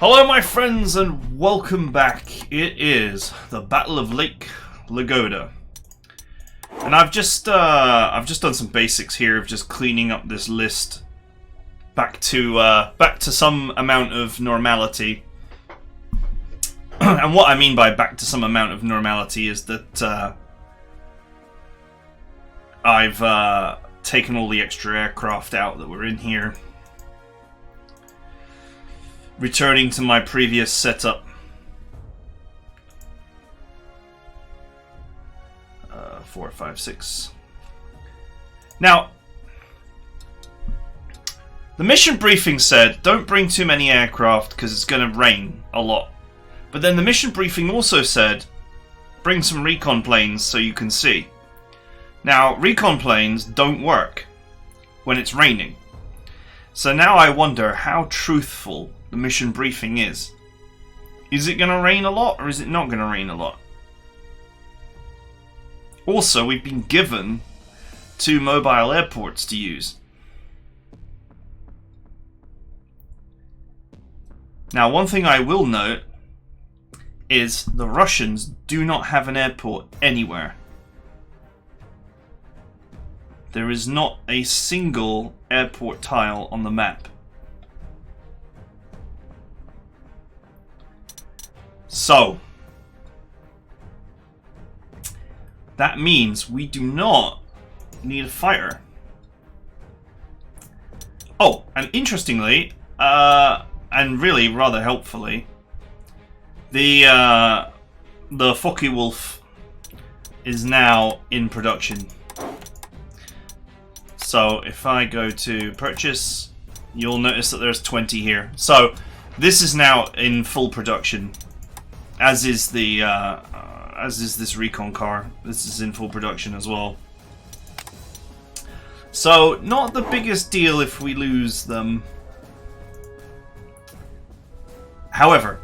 Hello my friends and welcome back. It is the Battle of Lake Ladoga. And I've just done some basics here of just cleaning up this list back to some amount of normality. And what I mean by back to some amount of normality is that I've taken all the extra aircraft out that were in here, returning to my previous setup. 4, 5, 6. Now, the mission briefing said don't bring too many aircraft because it's going to rain a lot. But then the mission briefing also said bring some recon planes so you can see. Now, recon planes don't work when it's raining. So now I wonder how truthful the mission briefing is. Is it going to rain a lot or is it not going to rain a lot? Also, we've been given 2 mobile airports to use. Now, one thing I will note is the Russians do not have an airport anywhere. There is not a single airport tile on the map. So, that means we do not need a fighter. Oh, and interestingly, and really rather helpfully, the Focke-Wulf is now in production. So if I go to purchase, you'll notice that there's 20 here. So this is now in full production, as is the this recon car. This is in full production as well. So not the biggest deal if we lose them. However,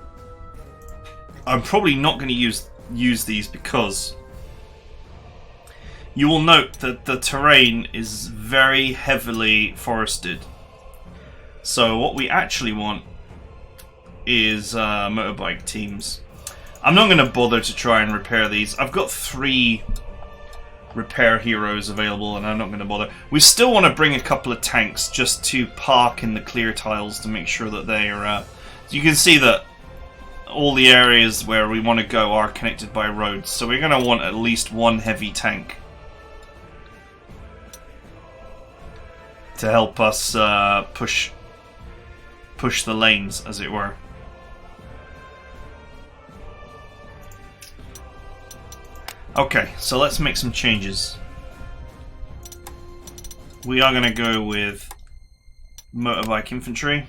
I'm probably not going to use these because you will note that the terrain is very heavily forested. So what we actually want is motorbike teams. I'm not going to bother to try and repair these. I've got 3 repair heroes available and I'm not going to bother. We still want to bring a couple of tanks just to park in the clear tiles to make sure that they are... you can see that all the areas where we want to go are connected by roads. So we're going to want at least 1 heavy tank to help us push the lanes, as it were. Okay, so let's make some changes. We are going to go with motorbike infantry.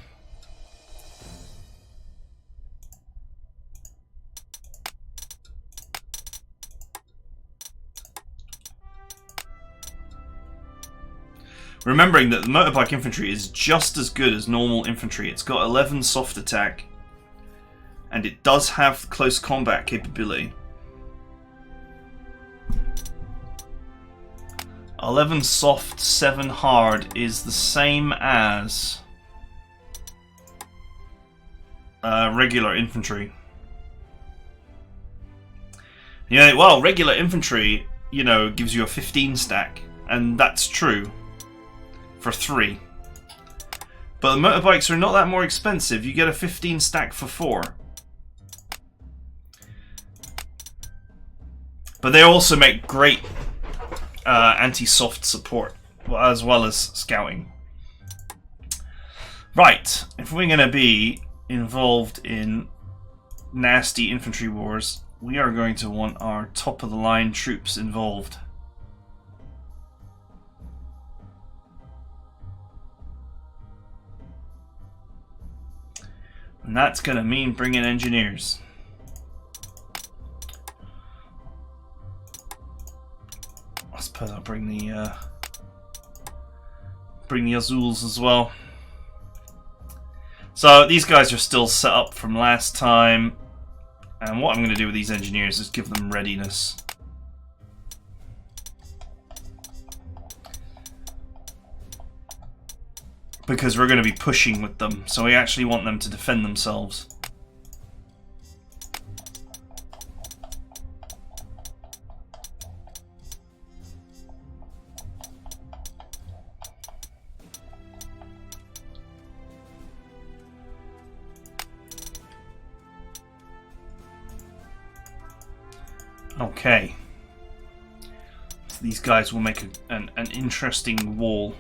Remembering that the motorbike infantry is just as good as normal infantry. It's got 11 soft attack, and it does have close combat capability. 11 soft, 7 hard is the same as regular infantry. Yeah, well, regular infantry, you know, gives you a 15 stack, and that's true for 3. But the motorbikes are not that more expensive. You get a 15 stack for 4. But they also make great anti-soft support, as well as scouting. Right, if we're going to be involved in nasty infantry wars, we are going to want our top-of-the-line troops involved. And that's going to mean bringing engineers. I suppose I'll bring the Azuls as well. So these guys are still set up from last time, and what I'm going to do with these engineers is give them readiness. because we're going to be pushing with them, so we actually want them to defend themselves. Okay. So these guys will make an interesting wall.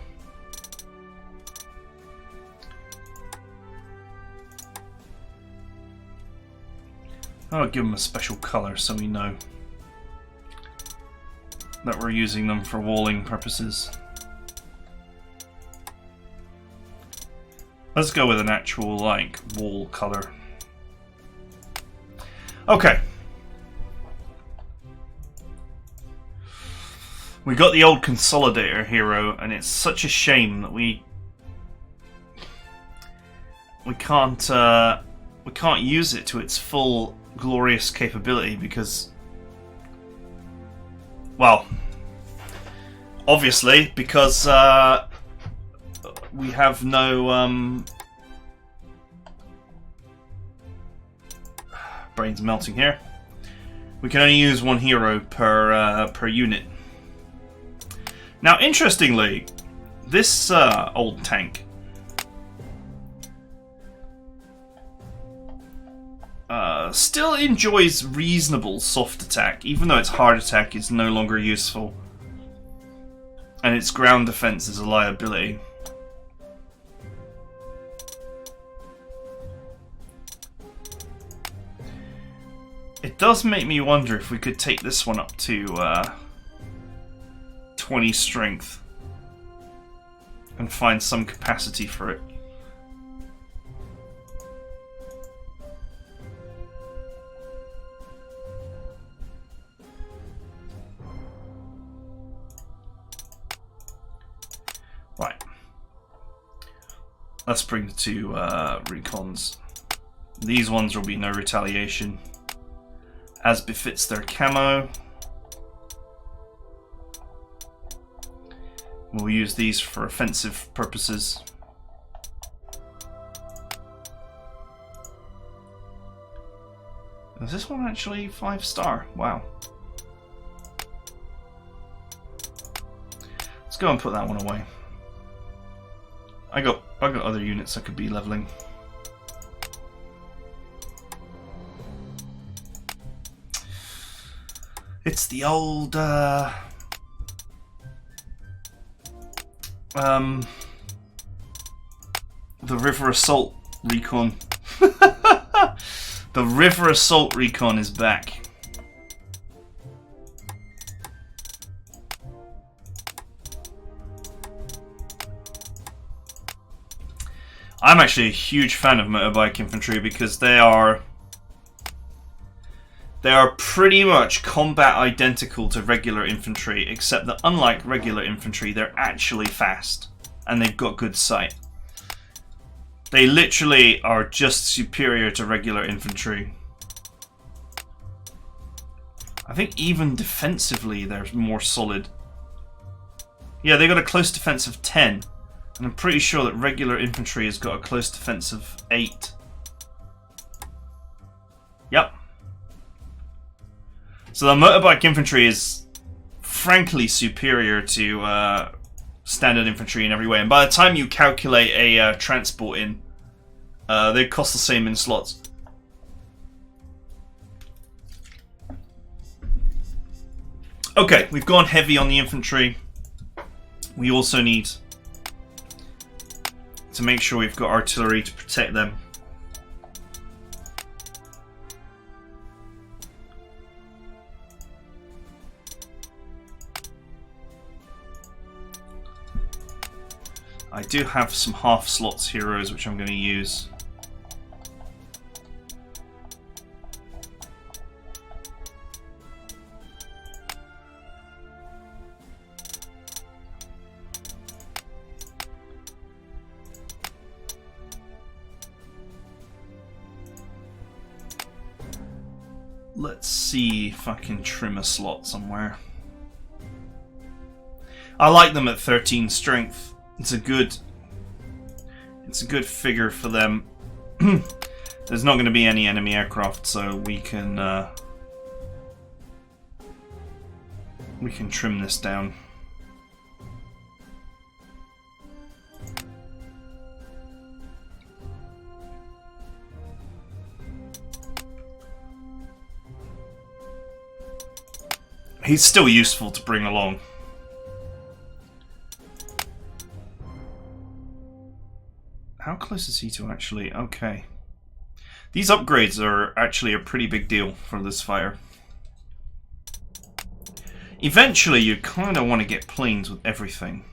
I'll give them a special colour so we know that we're using them for walling purposes. Let's go with an actual, like, wall colour. Okay. We got the old Consolidator hero, and it's such a shame that we can't use it to its full glorious capability because, well, obviously because we have no brains melting here. We can only use one hero per unit. Now, interestingly, this old tank still enjoys reasonable soft attack, even though its hard attack is no longer useful, and its ground defense is a liability. It does make me wonder if we could take this one up to 20 strength and find some capacity for it. Right. Let's bring the two recons. These ones will be no retaliation, as befits their camo. We'll use these for offensive purposes. Is this one actually 5-star? Wow. Let's go and put that one away. I got other units I could be leveling. It's the old the River Assault recon. The River Assault recon is back. I'm actually a huge fan of motorbike infantry because they are pretty much combat identical to regular infantry, except that unlike regular infantry, they're actually fast and they've got good sight. They literally are just superior to regular infantry. I think even defensively they're more solid. Yeah, they got a close defense of 10. And I'm pretty sure that regular infantry has got a close defense of 8. Yep. So the motorbike infantry is frankly superior to standard infantry in every way. And by the time you calculate a transport in, they cost the same in slots. Okay, we've gone heavy on the infantry. We also need to make sure we've got artillery to protect them. I do have some half slots heroes which I'm going to use. Let's see if I can trim a slot somewhere. I like them at 13 strength. It's a good figure for them. There's not going to be any enemy aircraft, so we can trim this down. He's still useful to bring along. How close is he to actually? Okay. These upgrades are actually a pretty big deal for this fighter. Eventually, you kind of want to get planes with everything.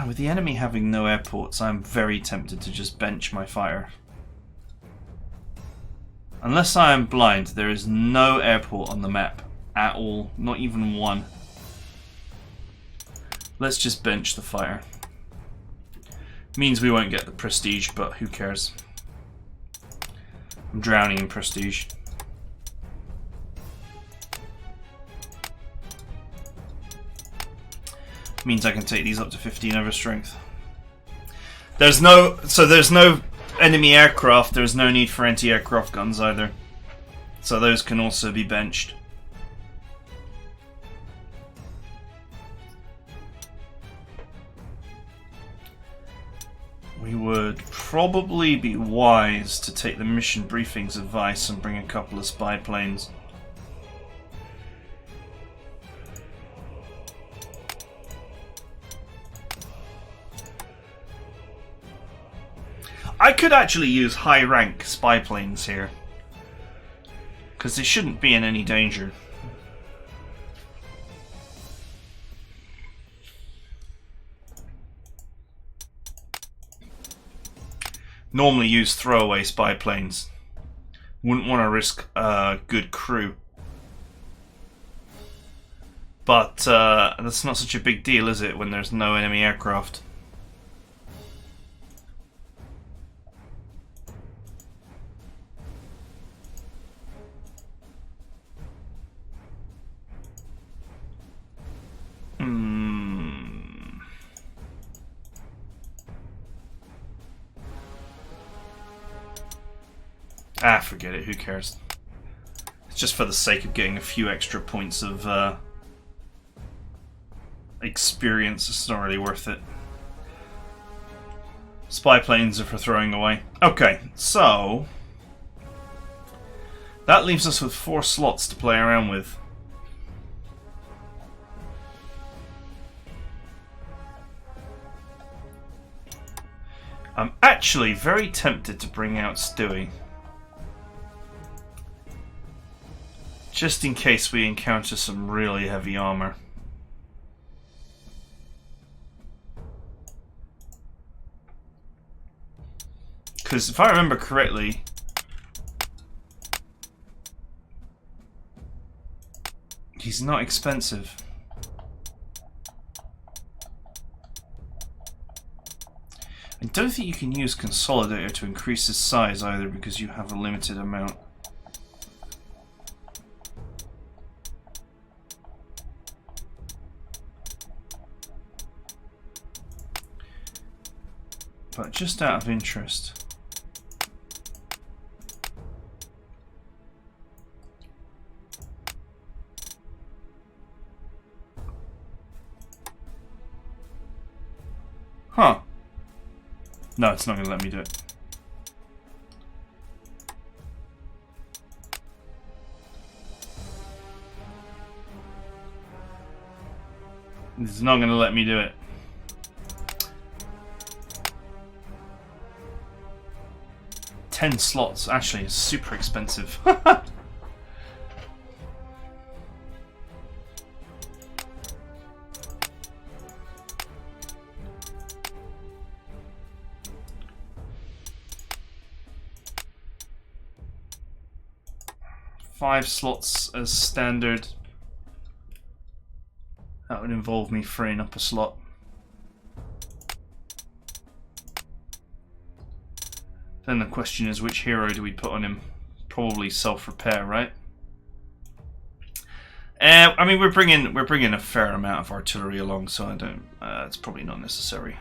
With the enemy having no airports, I'm very tempted to just bench my fighter. Unless I am blind, there is no airport on the map at all, not even one. Let's just bench the fighter. Means we won't get the prestige, but who cares? I'm drowning in prestige. Means I can take these up to 15 over strength. There's no enemy aircraft, there's no need for anti-aircraft guns either. So those can also be benched. We would probably be wise to take the mission briefing's advice and bring a couple of spy planes. I could actually use high rank spy planes here, because they shouldn't be in any danger. Normally use throwaway spy planes. Wouldn't want to risk a good crew. But that's not such a big deal, is it, when there's no enemy aircraft? Forget it, who cares? It's just for the sake of getting a few extra points of experience. It's not really worth it. Spy planes are for throwing away. Okay, so that leaves us with 4 slots to play around with. I'm actually very tempted to bring out Stewie. Just in case we encounter some really heavy armor. Because if I remember correctly, he's not expensive. I don't think you can use Consolidator to increase his size either, because you have a limited amount. But just out of interest, huh? No, it's not going to let me do it. It's not going to let me do it. $10 slots, actually, is super expensive. Five slots as standard. That would involve me freeing up a slot. Then the question is, which hero do we put on him? Probably self-repair, right? I mean, we're bringing a fair amount of artillery along, so I don't. It's probably not necessary.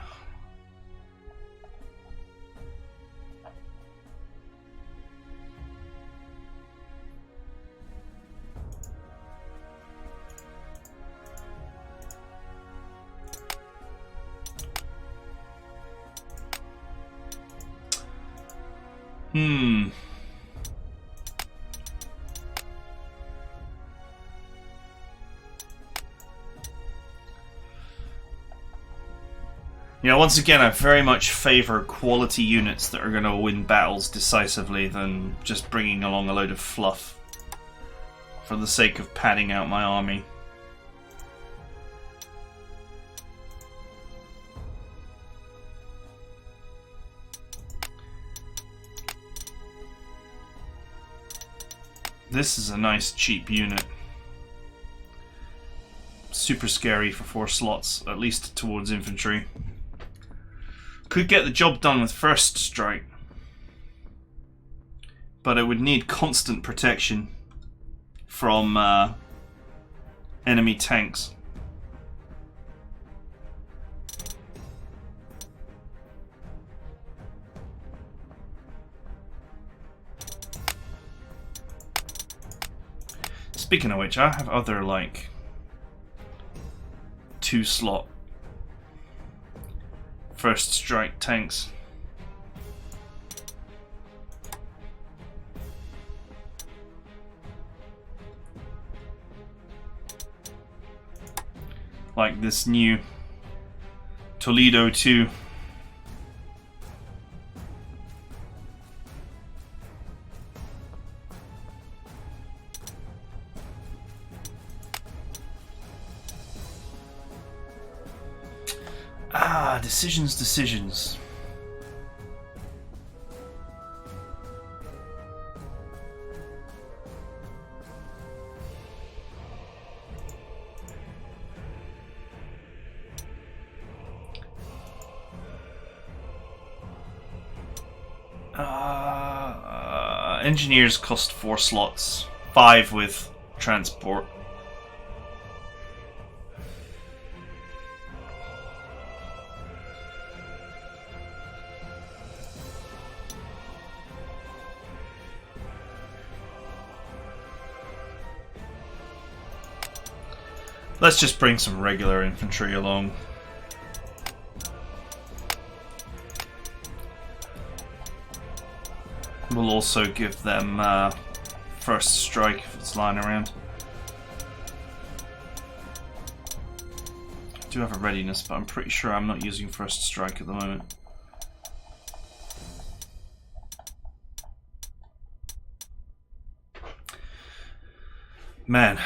You know, once again, I very much favour quality units that are going to win battles decisively than just bringing along a load of fluff for the sake of padding out my army. This is a nice cheap unit. Super scary for 4 slots, at least towards infantry. Could get the job done with first strike, but it would need constant protection from enemy tanks. Speaking of which, I have other like 2-slot first strike tanks. Like this new Toledo 2. Decisions. Engineers cost 4 slots, 5 with transport. Let's just bring some regular infantry along. We'll also give them first strike if it's lying around. I do have a readiness, but I'm pretty sure I'm not using first strike at the moment. Man.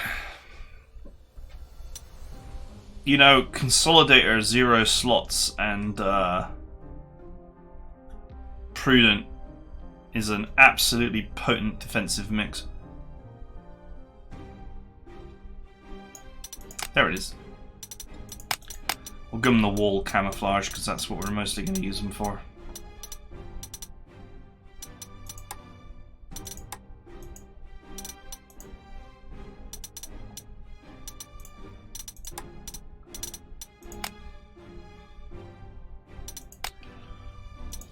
You know, Consolidator 0 slots and Prudent is an absolutely potent defensive mix. There it is. We'll give them the wall camouflage because that's what we're mostly going to use them for.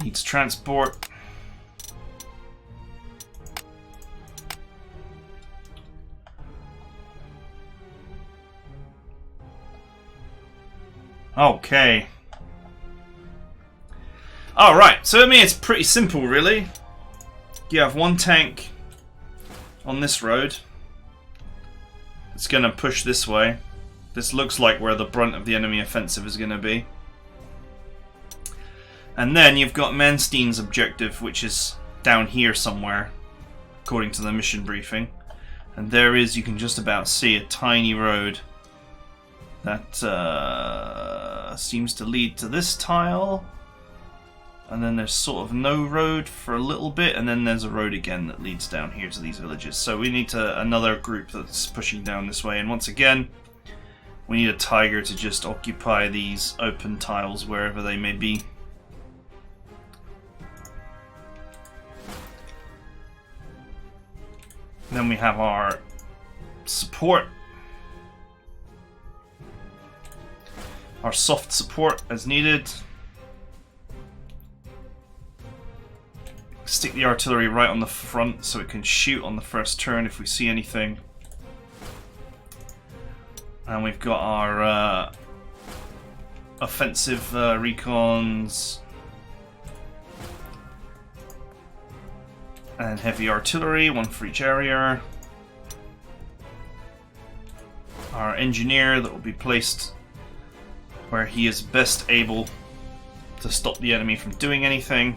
Needs transport. Okay. Alright, so I mean it's pretty simple really. You have one tank on this road. It's going to push this way. This looks like where the brunt of the enemy offensive is going to be. And then you've got Manstein's objective, which is down here somewhere, according to the mission briefing. And there is, you can just about see a tiny road that seems to lead to this tile. And then there's sort of no road for a little bit, and then there's a road again that leads down here to these villages. So we need another group that's pushing down this way. And once again, we need a tiger to just occupy these open tiles wherever they may be. Then we have our support. Our soft support as needed. Stick the artillery right on the front so it can shoot on the first turn if we see anything. And we've got our offensive recons. And heavy artillery, one for each area. Our engineer that will be placed where he is best able to stop the enemy from doing anything.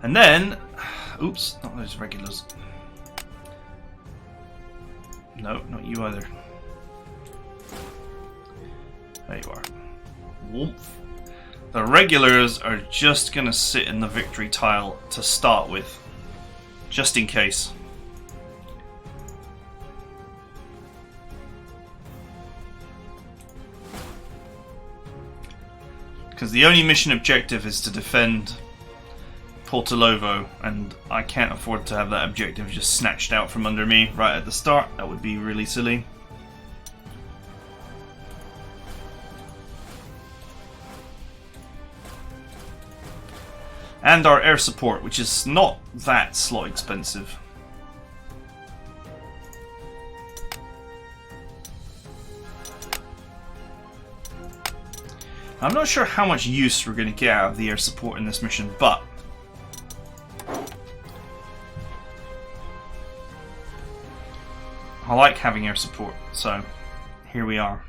And then, oops, not those regulars. No, not you either. There you are. Woof. The regulars are just going to sit in the victory tile to start with, just in case. Because the only mission objective is to defend Portolovo, and I can't afford to have that objective just snatched out from under me right at the start. That would be really silly. And our air support, which is not that slot expensive. I'm not sure how much use we're going to get out of the air support in this mission, but I like having air support, so here we are.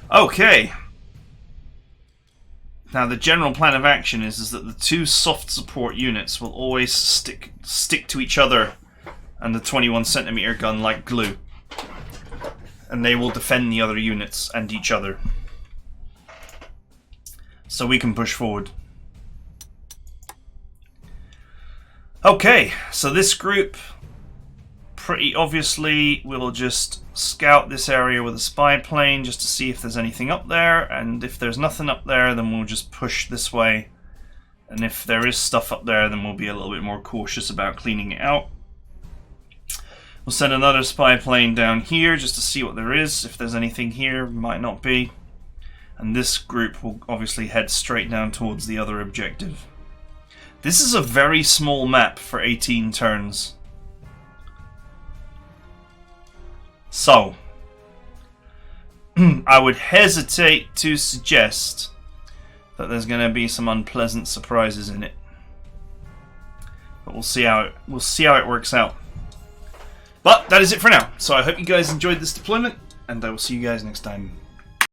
Okay. Now the general plan of action is that the two soft support units will always stick to each other and the 21cm gun like glue. And they will defend the other units and each other. So we can push forward. Okay, so this group pretty obviously will just scout this area with a spy plane just to see if there's anything up there, and if there's nothing up there then we'll just push this way, and if there is stuff up there then we'll be a little bit more cautious about cleaning it out. We'll send another spy plane down here just to see what there is. If there's anything here, might not be. And this group will obviously head straight down towards the other objective. This is a very small map for 18 turns. So, I would hesitate to suggest that there's going to be some unpleasant surprises in it. But we'll see how it works out. But that is it for now. So I hope you guys enjoyed this deployment, and I will see you guys next time.